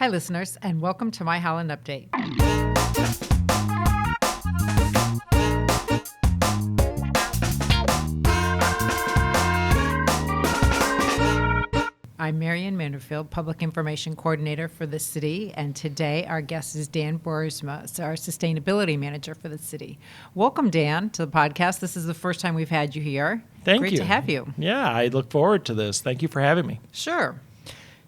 Hi, listeners, and welcome to MiHolland Update. I'm Marian Manderfield, Public Information Coordinator for the city, and today our guest is Dan Boersma, our Sustainability Manager for the city. Welcome, Dan, to the podcast. This is the first time we've had you here. Thank you. Great to have you. Yeah, I look forward to this. Thank you for having me. Sure.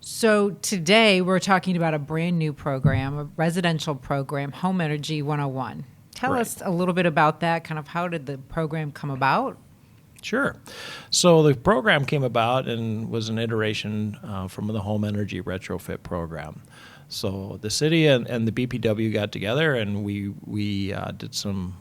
So today we're talking about a brand new program, a residential program, Home Energy 101. Tell us a little bit about that, kind of how did the program come about? Sure. So the program came about and was an iteration from the Home Energy Retrofit Program. So the city and the BPW got together and we did some,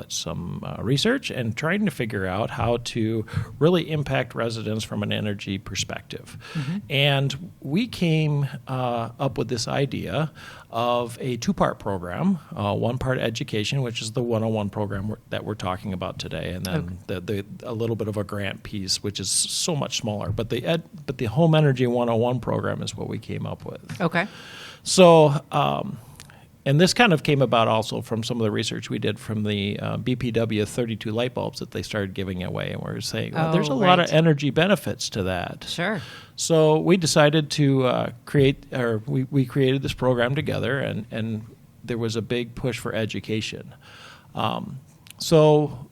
some research and trying to figure out how to really impact residents from an energy perspective. Mm-hmm. And we came up with this idea of a two-part program, one part education, which is the 101 program that we're talking about today, and then a little bit of a grant piece, which is so much smaller. But the Home Energy 101 program is what we came up with. Okay. So, and this kind of came about also from some of the research we did from the BPW 32 light bulbs that they started giving away. And we were saying, well, there's a lot of energy benefits to that. Sure. So we decided to we created this program together, and there was a big push for education. So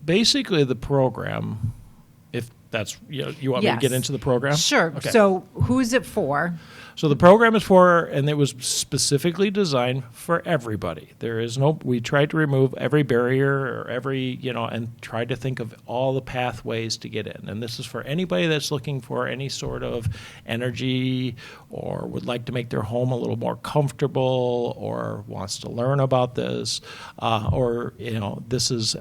basically the program, if that's, you want me to get into the program? Sure. Okay. So who's it for? So the program is for, and it was specifically designed for everybody. We tried to remove every barrier or and tried to think of all the pathways to get in. And this is for anybody that's looking for any sort of energy or would like to make their home a little more comfortable or wants to learn about this, this is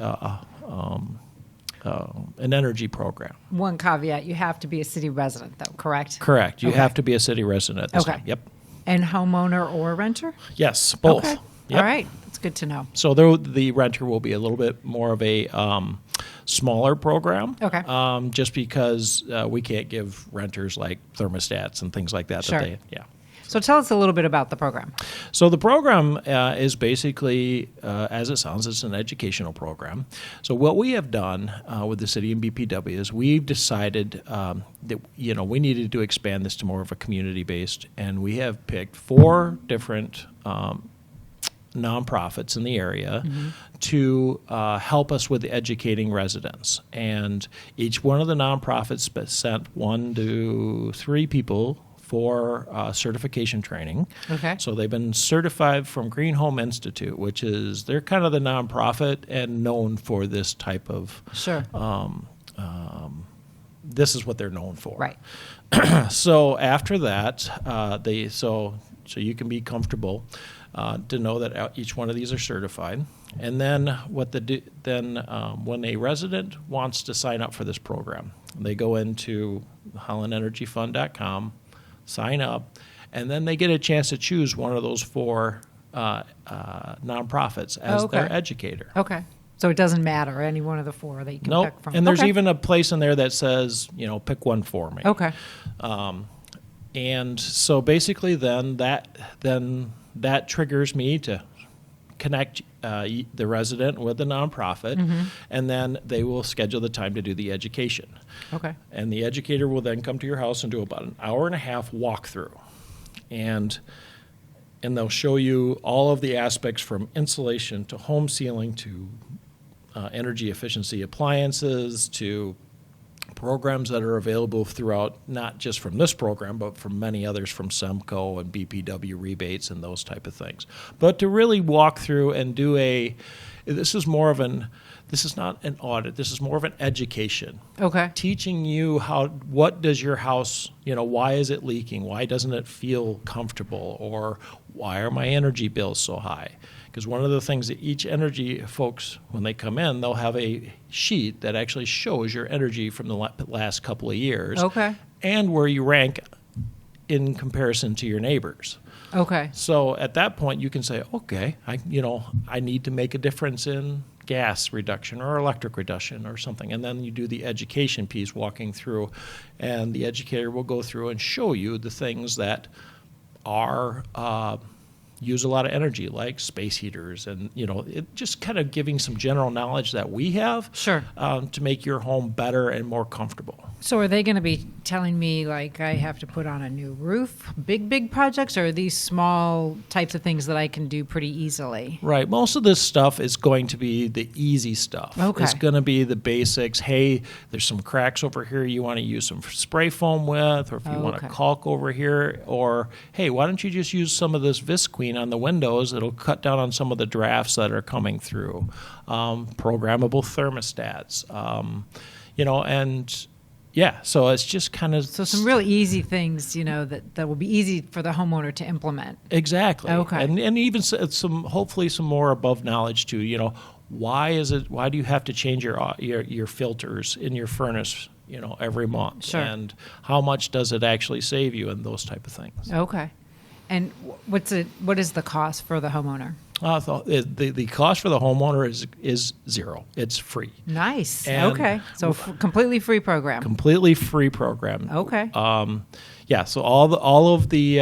an energy program. One caveat, you have to be a city resident, though, correct? Correct. You have to be a city resident at this time. Yep. And homeowner or renter? Yes, both. Okay. Yep. All right. That's good to know. So the renter will be a little bit more of a smaller program. Okay. Just because we can't give renters like thermostats and things like that. Sure. Yeah. So tell us a little bit about the program. So the program is basically, as it sounds, it's an educational program. So what we have done with the city and BPW is we've decided that we needed to expand this to more of a community-based, and we have picked 4 different nonprofits in the area to help us with educating residents. And each one of the nonprofits sent 1 to 3 people for certification training. Okay. So they've been certified from Green Home Institute, which is, they're kind of the nonprofit and known for this type of, this is what they're known for. Right. So after that, so you can be comfortable to know that each one of these are certified. And then when a resident wants to sign up for this program, they go into HollandEnergyFund.com, sign up, and then they get a chance to choose one of those 4 nonprofits as their educator. Okay. So it doesn't matter, any one of the 4 that you can pick from. And there's even a place in there that says, pick one for me. Okay. And so basically then that triggers me to connect the resident with the nonprofit, and then they will schedule the time to do the education. Okay. And the educator will then come to your house and do about an hour and a half walkthrough. And they'll show you all of the aspects from insulation to home ceiling to energy efficiency appliances to programs that are available throughout, not just from this program, but from many others from SEMCO and BPW rebates and those type of things. But to really walk through and do this is not an audit, this is more of an education. Okay. Teaching you what does your house, why is it leaking? Why doesn't it feel comfortable? Or why are my energy bills so high? Because one of the things that each energy folks, when they come in, they'll have a sheet that actually shows your energy from the last couple of years. Okay. And where you rank in comparison to your neighbors. Okay. So at that point, you can say, okay, I need to make a difference in gas reduction or electric reduction or something. And then you do the education piece walking through, and the educator will go through and show you the things that are use a lot of energy, like space heaters, and it just kind of giving some general knowledge that we have Sure. To make your home better and more comfortable. So are they going to be telling me, like, I have to put on a new roof, big projects, or are these small types of things that I can do pretty easily? Right. Most of this stuff is going to be the easy stuff. Okay. It's going to be the basics. Hey, there's some cracks over here you want to use some spray foam with, or if you want to Okay. caulk over here, or hey, why don't you just use some of this Visqueen on the windows? It'll cut down on some of the drafts that are coming through. Programmable thermostats, and yeah, so it's just kind of So some really easy things, that will be easy for the homeowner to implement. exactly. Okay. And even some hopefully some more above knowledge too. Why do you have to change your filters in your furnace every month? Sure. And how much does it actually save you, and those type of things. Okay. And what is the cost for the homeowner? The cost for the homeowner is zero. It's free. Nice. And Okay. So completely free program. Completely free program. Okay. So all of the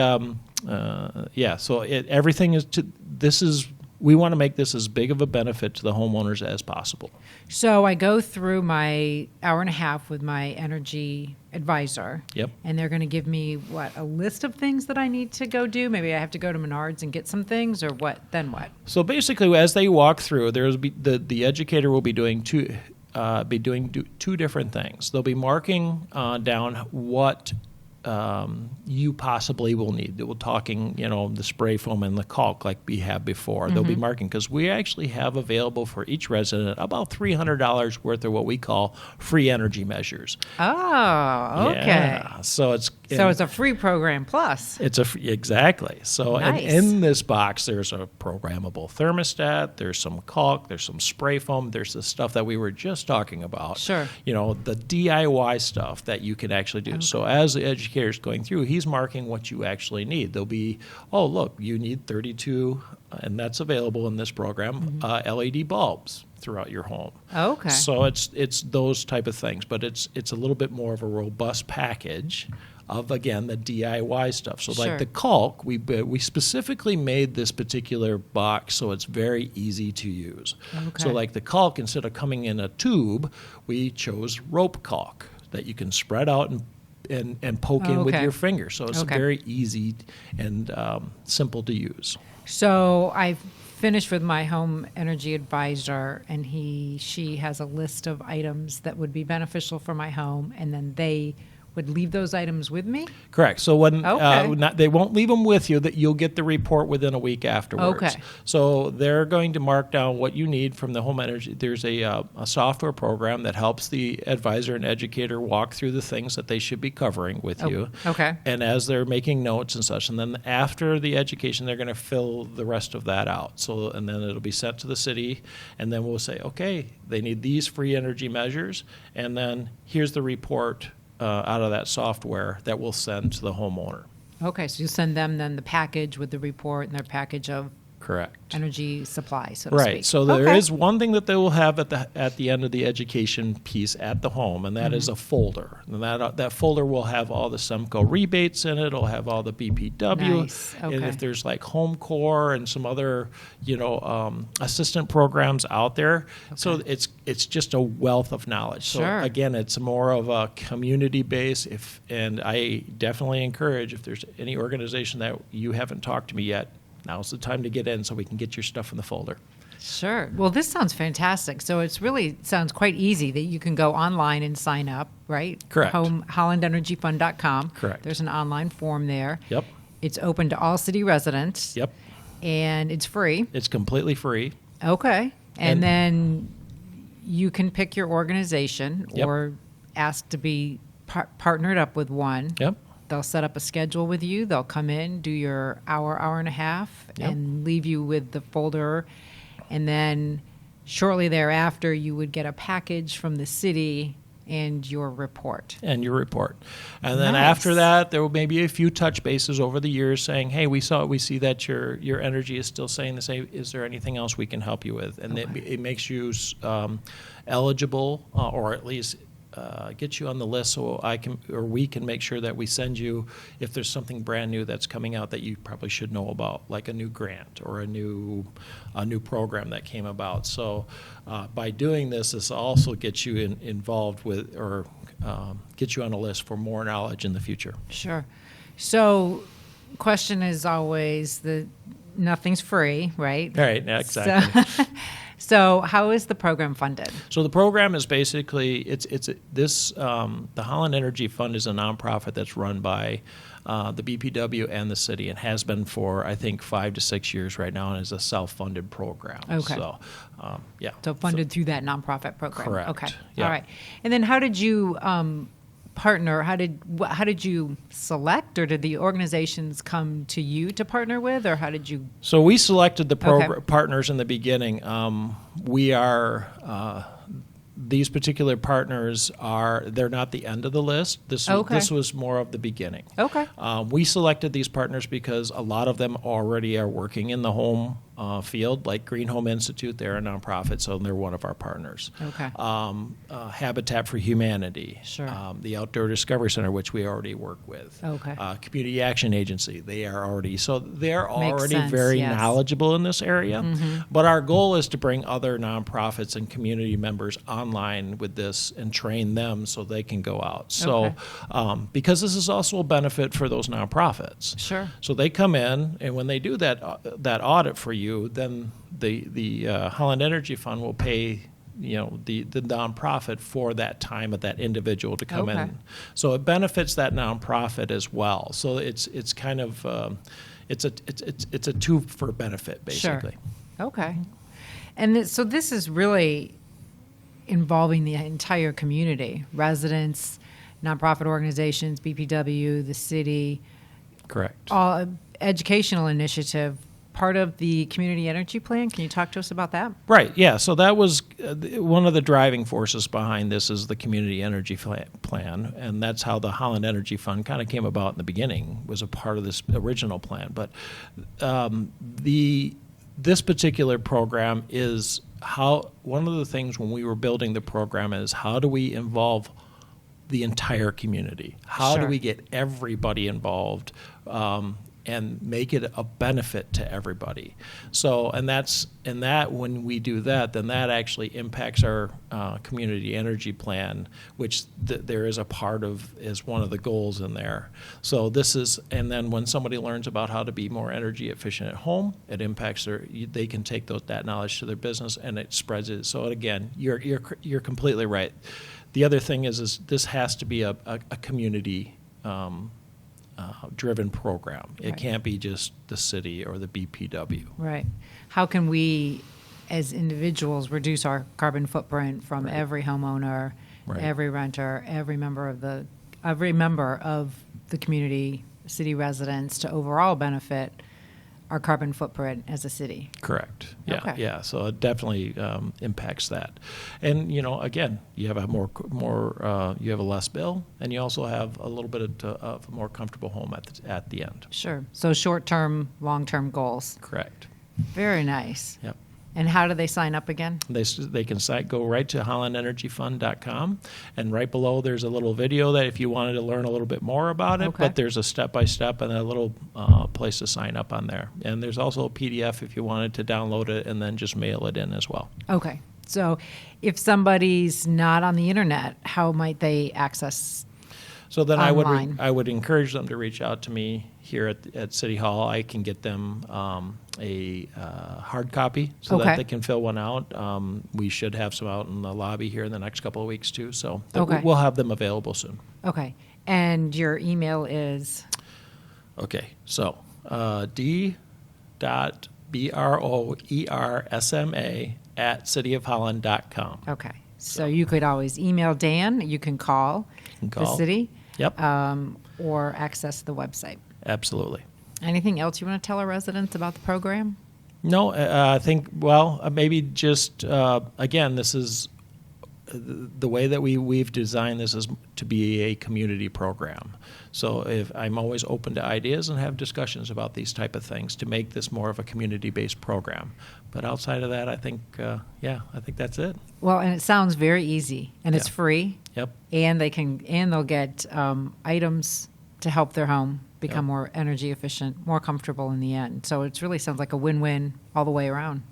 everything is we want to make this as big of a benefit to the homeowners as possible. So I go through my hour and a half with my energy advisor. Yep. And they're going to give me, a list of things that I need to go do? Maybe I have to go to Menards and get some things, or what? Then what? So basically, as they walk through, the educator will be doing two different things. They'll be marking down what you possibly will need. We're talking, the spray foam and the caulk like we have before. They'll be marking, because we actually have available for each resident about $300 worth of what we call free energy measures. Oh, okay. Yeah. So it's a free program plus. Exactly. So Nice. in this box, there's a programmable thermostat, there's some caulk, there's some spray foam, there's the stuff that we were just talking about. Sure. The DIY stuff that you can actually do. Okay. So as the educator's going through, he's marking what you actually need. There'll be, oh, look, you need 32, and that's available in this program, LED bulbs throughout your home. Okay. So it's those type of things, but it's a little bit more of a robust package of, again, the DIY stuff. So Sure. like the caulk, we specifically made this particular box so it's very easy to use. Okay. So like the caulk, instead of coming in a tube, we chose rope caulk that you can spread out and poke in with Okay. your finger. So it's Okay. very easy and simple to use. So I've finished with my home energy advisor, and she has a list of items that would be beneficial for my home, and then they would leave those items with me? Correct. So when Okay. they won't leave them with you, that you'll get the report within a week afterwards. Okay. So they're going to mark down what you need from the home energy. There's a software program that helps the advisor and educator walk through the things that they should be covering with you. Okay. And as they're making notes and such, and then after the education, they're going to fill the rest of that out. So, and then it'll be sent to the city, and then we'll say, okay, they need these free energy measures, and then here's the report out of that software that we'll send to the homeowner. Okay, so you send them then the package with the report and their package of Correct. energy supply, so to Right. speak. So there is Okay. one thing that they will have at the end of the education piece at the home, and that is a folder. And that folder will have all the Semco rebates in it. It'll have all the BPW. Nice. And Okay. if there's like Home Core and some other, assistant programs out there. So it's just a wealth of knowledge. So Sure. again, it's more of a community base. And I definitely encourage, if there's any organization that you haven't talked to me yet, now's the time to get in so we can get your stuff in the folder. Sure. Well, this sounds fantastic. So sounds quite easy that you can go online and sign up, right? Correct. HollandEnergyFund.com. Correct. There's an online form there. Yep. It's open to all city residents. Yep. And it's free. It's completely free. Okay. And And- then you can pick your organization Yep. or ask to be partnered up with one. Yep. They'll set up a schedule with you. They'll come in, do your hour and a half, Yep. and leave you with the folder. And then shortly thereafter, you would get a package from the city and your report. And then Nice. after that, there will maybe a few touch bases over the years saying, hey, we see that your energy is still staying the same. Is there anything else we can help you with? And it makes you eligible, or at least get you on the list so we can make sure that we send you if there's something brand new that's coming out that you probably should know about, like a new grant or a new program that came about. So by doing this also gets you involved with, or get you on a list for more knowledge in the future. Sure. So question is always nothing's free, right? Right, exactly. So how is the program funded? So the program is basically the Holland Energy Fund is a nonprofit that's run by the BPW and the city, and has been for I think 5 to 6 years right now, and is a self-funded program. Okay. So So funded through that nonprofit program. Correct. Okay. Yeah. All right. And then how did you partner? How did you select, or did the organizations come to you to partner with, or how did you? So we selected the Okay. partners in the beginning. These particular partners they're not the end of the list. This was more of the beginning. Okay. We selected these partners because a lot of them already are working in the home field, like Green Home Institute. They're a nonprofit, so they're one of our partners. Okay. Habitat for Humanity. Sure. The Outdoor Discovery Center, which we already work with. Okay. Community Action Agency. They're already sense, very yes. knowledgeable in this area. Mm-hmm. But our goal is to bring other nonprofits and community members online with this and train them so they can go out. So because this is also a benefit for those nonprofits. Sure. So they come in, and when they do that audit for you, then the Holland Energy Fund will pay the nonprofit for that time of that individual to come Okay. in. So it benefits that nonprofit as well. So it's kind of it's a two for benefit basically. Sure. Okay. And so this is really involving the entire community, residents, nonprofit organizations, BPW, the city, Correct. all educational initiative, part of the community energy plan. Can you talk to us about that? Right, yeah. So that was one of the driving forces behind this is the community energy plan, and that's how the Holland Energy Fund kind of came about in the beginning, was a part of this original plan. But this particular program is one of the things when we were building the program is how do we involve the entire community? How do Sure. we get everybody involved? And make it a benefit to everybody. So, and that when we do that, then that actually impacts our community energy plan, which there is a part of as one of the goals in there. So and then when somebody learns about how to be more energy efficient at home, it impacts they can take that knowledge to their business, and it spreads it. So again, you're completely right. The other thing is this has to be a community driven program. It Right. can't be just the city or the BPW. Right. How can we, as individuals, reduce our carbon footprint from Right. every homeowner, Right. every renter, every member of the community, city residents, to overall benefit our carbon footprint as a city? Correct. Yeah. Okay. Yeah. So it definitely impacts that. And again, you have you have a less bill, and you also have a little bit of a more comfortable home at the end. Sure. So short-term, long-term goals. Correct. Very nice. Yep. And how do they sign up again? They can go right to hollandenergyfund.com, and right below there's a little video that if you wanted to learn a little bit more about it, Okay. but there's a step-by-step and a little place to sign up on there. And there's also a PDF if you wanted to download it and then just mail it in as well. Okay. So if somebody's not on the internet, how might they access? So then Online. I would encourage them to reach out to me here at City Hall. I can get them a hard copy so Okay. that they can fill one out. We should have some out in the lobby here in the next couple of weeks too. So Okay. we'll have them available soon. Okay. And your email is? Okay, so d.broersma@cityofholland.com. Okay. So you could always email Dan. You can call, can the call. city. Yep. Or access the website. Absolutely. Anything else you want to tell our residents about the program? No, I think, maybe just, again, this is the way that we've designed this is to be a community program. So if I'm always open to ideas and have discussions about these type of things to make this more of a community-based program. But outside of that, I think, I think that's it. Well, and it sounds very easy, and it's Yeah. free. Yep. And they'll get items to help their home become Yep. more energy efficient, more comfortable in the end. So it really sounds like a win-win all the way around.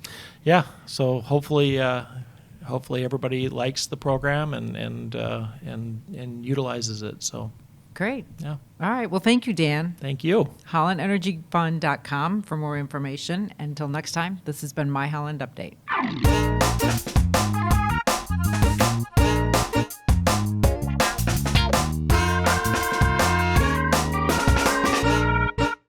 Yeah. So hopefully everybody likes the program and utilizes it. So Great. yeah. All right. Well, thank you, Dan. Thank you. HollandEnergyFund.com for more information. Until next time, this has been MiHolland Update.